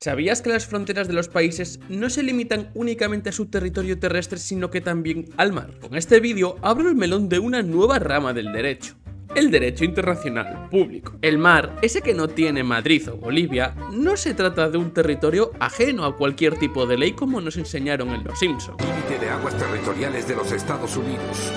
¿Sabías que las fronteras de los países no se limitan únicamente a su territorio terrestre, sino que también al mar? Con este vídeo abro el melón de una nueva rama del derecho: el derecho internacional público. El mar, ese que no tiene Madrid o Bolivia, no se trata de un territorio ajeno a cualquier tipo de ley como nos enseñaron en Los Simpson. Límite de aguas territoriales de los Estados Unidos.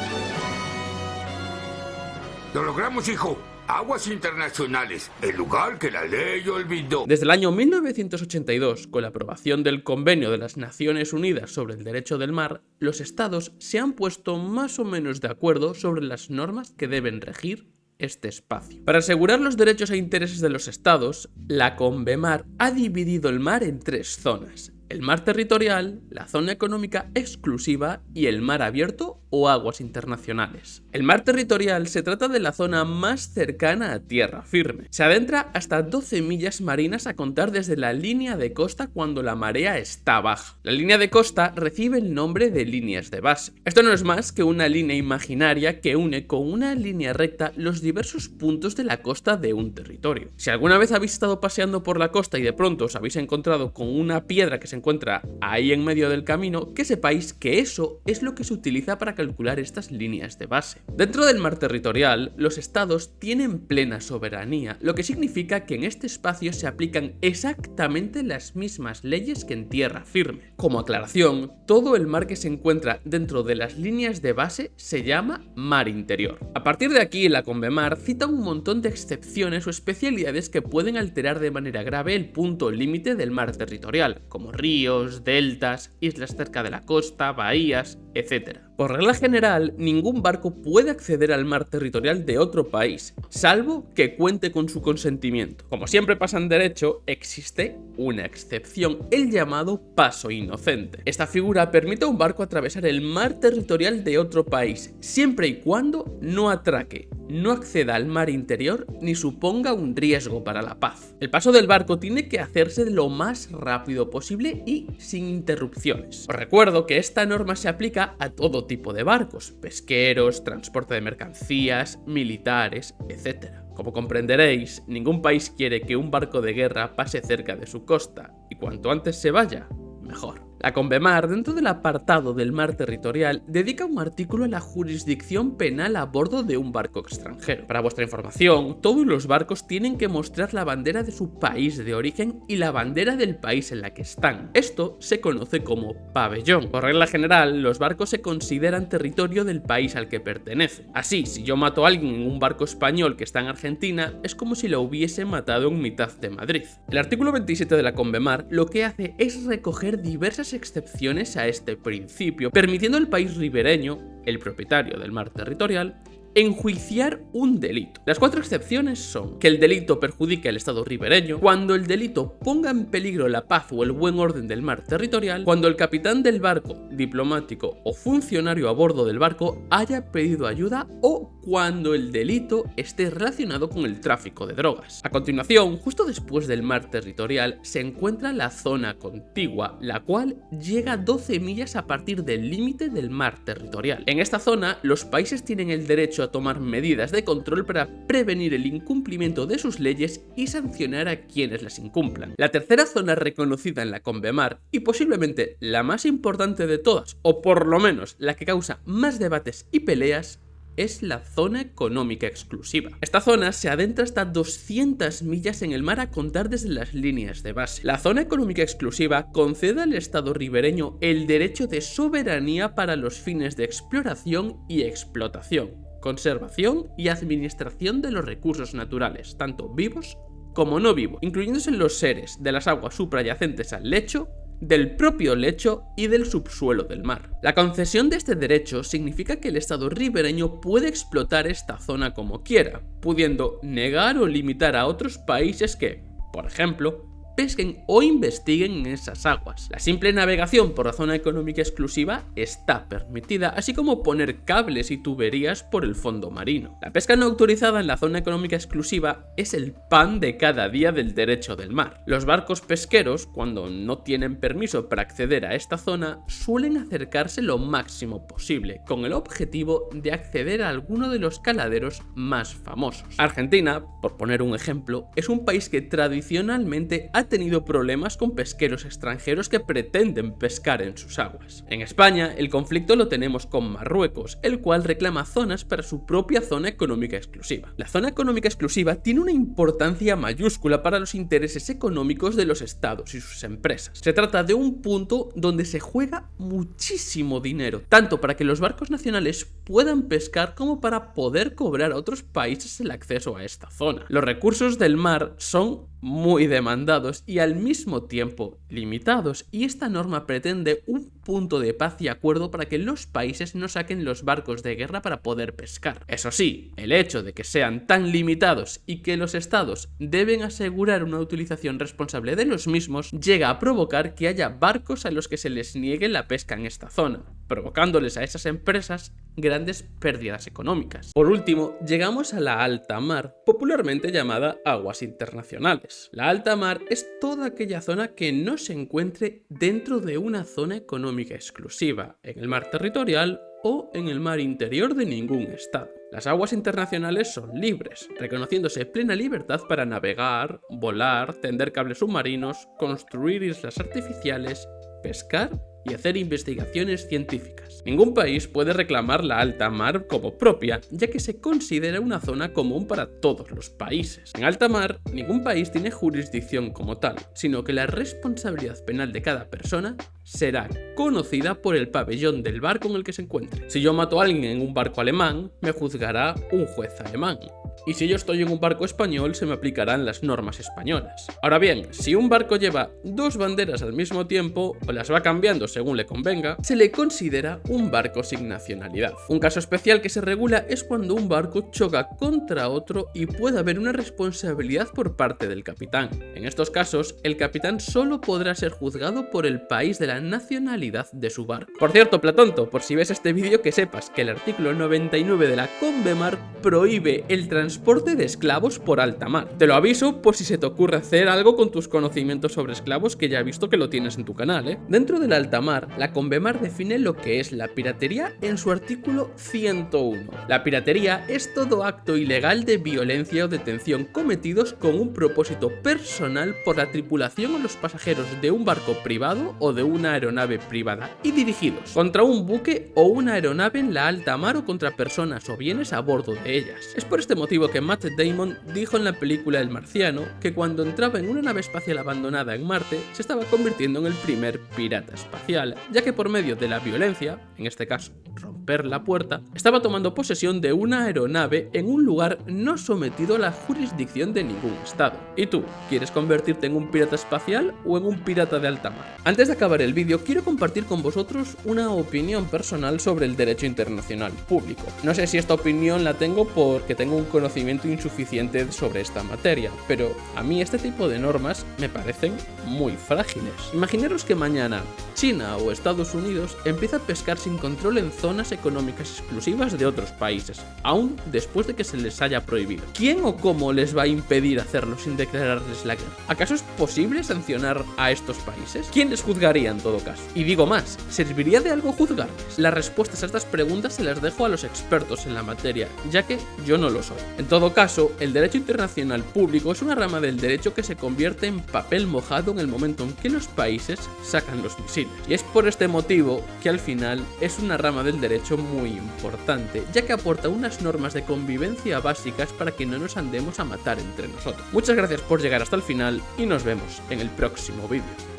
¡Lo logramos, hijo! Aguas internacionales, el lugar que la ley olvidó. Desde el año 1982, con la aprobación del Convenio de las Naciones Unidas sobre el Derecho del Mar, los estados se han puesto más o menos de acuerdo sobre las normas que deben regir este espacio. Para asegurar los derechos e intereses de los estados, la CONVEMAR ha dividido el mar en tres zonas: el mar territorial, la zona económica exclusiva y el mar abierto o aguas internacionales. El mar territorial se trata de la zona más cercana a tierra firme. Se adentra hasta 12 millas marinas a contar desde la línea de costa cuando la marea está baja. La línea de costa recibe el nombre de líneas de base. Esto no es más que una línea imaginaria que une con una línea recta los diversos puntos de la costa de un territorio. Si alguna vez habéis estado paseando por la costa y de pronto os habéis encontrado con una piedra que se encuentra ahí en medio del camino, que sepáis que eso es lo que se utiliza para calcular estas líneas de base. Dentro del mar territorial, los estados tienen plena soberanía, lo que significa que en este espacio se aplican exactamente las mismas leyes que en tierra firme. Como aclaración, todo el mar que se encuentra dentro de las líneas de base se llama mar interior. A partir de aquí, la CONVEMAR cita un montón de excepciones o especialidades que pueden alterar de manera grave el punto límite del mar territorial, como ríos, deltas, islas cerca de la costa, bahías, etc. Por regla general, ningún barco puede acceder al mar territorial de otro país, salvo que cuente con su consentimiento. Como siempre pasa en derecho, existe una excepción, el llamado paso inocente. Esta figura permite a un barco atravesar el mar territorial de otro país, siempre y cuando no atraque, no acceda al mar interior ni suponga un riesgo para la paz. El paso del barco tiene que hacerse lo más rápido posible y sin interrupciones. Os recuerdo que esta norma se aplica a todo tipo de barcos: pesqueros, transporte de mercancías, militares, etc. Como comprenderéis, ningún país quiere que un barco de guerra pase cerca de su costa, y cuanto antes se vaya, mejor. La CONVEMAR, dentro del apartado del mar territorial, dedica un artículo a la jurisdicción penal a bordo de un barco extranjero. Para vuestra información, todos los barcos tienen que mostrar la bandera de su país de origen y la bandera del país en la que están. Esto se conoce como pabellón. Por regla general, los barcos se consideran territorio del país al que pertenece. Así, si yo mato a alguien en un barco español que está en Argentina, es como si lo hubiese matado en mitad de Madrid. El artículo 27 de la CONVEMAR lo que hace es recoger diversas excepciones a este principio, permitiendo al país ribereño, el propietario del mar territorial, enjuiciar un delito. Las cuatro excepciones son: que el delito perjudique al estado ribereño, cuando el delito ponga en peligro la paz o el buen orden del mar territorial, cuando el capitán del barco, diplomático o funcionario a bordo del barco haya pedido ayuda, o cuando el delito esté relacionado con el tráfico de drogas. A continuación, justo después del mar territorial, se encuentra la zona contigua, la cual llega a 12 millas a partir del límite del mar territorial. En esta zona, los países tienen el derecho a tomar medidas de control para prevenir el incumplimiento de sus leyes y sancionar a quienes las incumplan. La tercera zona reconocida en la CONVEMAR, y posiblemente la más importante de todas, o por lo menos la que causa más debates y peleas, es la zona económica exclusiva. Esta zona se adentra hasta 200 millas en el mar a contar desde las líneas de base. La zona económica exclusiva concede al estado ribereño el derecho de soberanía para los fines de exploración y explotación, conservación y administración de los recursos naturales, tanto vivos como no vivos, incluyéndose los seres de las aguas suprayacentes al lecho, del propio lecho y del subsuelo del mar. La concesión de este derecho significa que el estado ribereño puede explotar esta zona como quiera, pudiendo negar o limitar a otros países que, por ejemplo, pesquen o investiguen en esas aguas. La simple navegación por la zona económica exclusiva está permitida, así como poner cables y tuberías por el fondo marino. La pesca no autorizada en la zona económica exclusiva es el pan de cada día del derecho del mar. Los barcos pesqueros, cuando no tienen permiso para acceder a esta zona, suelen acercarse lo máximo posible, con el objetivo de acceder a alguno de los caladeros más famosos. Argentina, por poner un ejemplo, es un país que tradicionalmente ha ha tenido problemas con pesqueros extranjeros que pretenden pescar en sus aguas. En España, el conflicto lo tenemos con Marruecos, el cual reclama zonas para su propia zona económica exclusiva. La zona económica exclusiva tiene una importancia mayúscula para los intereses económicos de los estados y sus empresas. Se trata de un punto donde se juega muchísimo dinero, tanto para que los barcos nacionales puedan pescar como para poder cobrar a otros países el acceso a esta zona. Los recursos del mar son muy demandados y al mismo tiempo limitados, y esta norma pretende un punto de paz y acuerdo para que los países no saquen los barcos de guerra para poder pescar. Eso sí, el hecho de que sean tan limitados y que los estados deben asegurar una utilización responsable de los mismos llega a provocar que haya barcos a los que se les niegue la pesca en esta zona, provocándoles a esas empresas grandes pérdidas económicas. Por último, llegamos a la alta mar, popularmente llamada aguas internacionales. La alta mar es toda aquella zona que no se encuentre dentro de una zona económica exclusiva, en el mar territorial o en el mar interior de ningún estado. Las aguas internacionales son libres, reconociéndose plena libertad para navegar, volar, tender cables submarinos, construir islas artificiales, pescar y hacer investigaciones científicas. Ningún país puede reclamar la alta mar como propia, ya que se considera una zona común para todos los países. En alta mar, ningún país tiene jurisdicción como tal, sino que la responsabilidad penal de cada persona será conocida por el pabellón del barco en el que se encuentre. Si yo mato a alguien en un barco alemán, me juzgará un juez alemán. Y si yo estoy en un barco español, se me aplicarán las normas españolas. Ahora bien, si un barco lleva dos banderas al mismo tiempo, o las va cambiando según le convenga, se le considera un barco sin nacionalidad. Un caso especial que se regula es cuando un barco choca contra otro y puede haber una responsabilidad por parte del capitán. En estos casos, el capitán solo podrá ser juzgado por el país de la nacionalidad de su barco. Por cierto, Platonto, por si ves este vídeo, que sepas que el artículo 99 de la Convemar prohíbe el transporte de esclavos por alta mar. Te lo aviso por si se te ocurre hacer algo con tus conocimientos sobre esclavos, que ya he visto que lo tienes en tu canal, ¿eh? Dentro de la alta mar, la Convemar define lo que es la piratería en su artículo 101. La piratería es todo acto ilegal de violencia o detención cometidos con un propósito personal por la tripulación o los pasajeros de un barco privado o de una aeronave privada y dirigidos contra un buque o una aeronave en la alta mar o contra personas o bienes a bordo de ellas. Es por este motivo que Matt Damon dijo en la película El Marciano que cuando entraba en una nave espacial abandonada en Marte se estaba convirtiendo en el primer pirata espacial, ya que por medio de la violencia, en este caso romper la puerta, estaba tomando posesión de una aeronave en un lugar no sometido a la jurisdicción de ningún estado. ¿Y tú, quieres convertirte en un pirata espacial o en un pirata de alta mar? Antes de acabar el vídeo, quiero compartir con vosotros una opinión personal sobre el derecho internacional público. No sé si esta opinión la tengo porque tengo un conocimiento insuficiente sobre esta materia, pero a mí este tipo de normas me parecen muy frágiles. Imaginaros que mañana China o Estados Unidos empieza a pescar sin control en zonas económicas exclusivas de otros países, aún después de que se les haya prohibido. ¿Quién o cómo les va a impedir hacerlo sin declararles la guerra? ¿Acaso es posible sancionar a estos países? ¿Quién les juzgaría en todo caso? Y digo más, ¿serviría de algo juzgarles? Las respuestas a estas preguntas se las dejo a los expertos en la materia, ya que yo no lo soy. En todo caso, el derecho internacional público es una rama del derecho que se convierte en papel mojado en el momento en que los países sacan los misiles. Y es por este motivo que al final es una rama del derecho muy importante, ya que aporta unas normas de convivencia básicas para que no nos andemos a matar entre nosotros. Muchas gracias por llegar hasta el final y nos vemos en el próximo vídeo.